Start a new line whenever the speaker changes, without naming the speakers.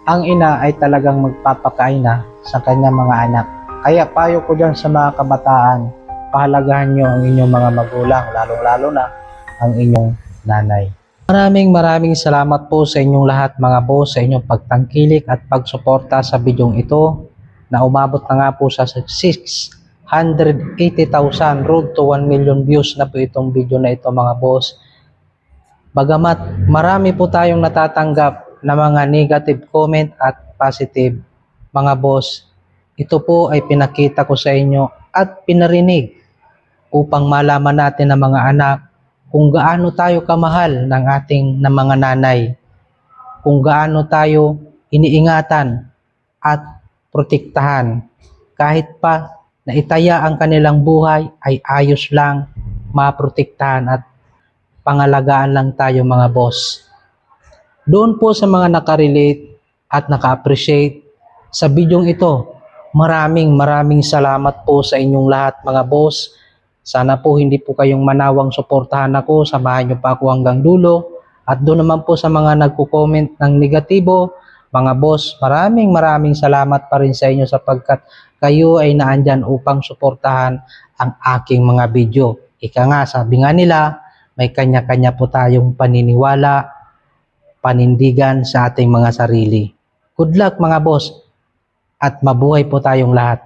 ang ina ay talagang magpapakain na sa kanyang mga anak. Kaya payo ko dyan sa mga kabataan, pahalagahan nyo ang inyong mga magulang, lalong-lalo na ang inyong nanay. Maraming salamat po sa inyong lahat mga boss sa inyong pagtangkilik at pagsuporta sa bidyong ito na umabot na nga po sa 680,000 road to 1 million views na po itong video na ito mga boss. Bagamat marami po tayong natatanggap na mga negative comment at positive mga boss, ito po ay pinakita ko sa inyo at pinarinig upang malaman natin ng mga anak kung gaano tayo kamahal ng ating mga nanay, kung gaano tayo iniingatan at protektahan. Kahit pa na itaya ang kanilang buhay ay ayos lang maprotektahan at pangalagaan lang tayo mga boss. Doon po sa mga nakarelate at naka-appreciate sa bidyong ito, maraming salamat po sa inyong lahat mga boss. Sana po hindi po kayong manawang suportahan ako, samahan nyo pa ako hanggang dulo. At doon naman po sa mga nagko-comment ng negatibo, mga boss, maraming salamat pa rin sa inyo sapagkat kayo ay naandyan upang suportahan ang aking mga video. Ika nga, sabi nga nila, may kanya-kanya po tayong paniniwala, panindigan sa ating mga sarili. Good luck mga boss at mabuhay po tayong lahat.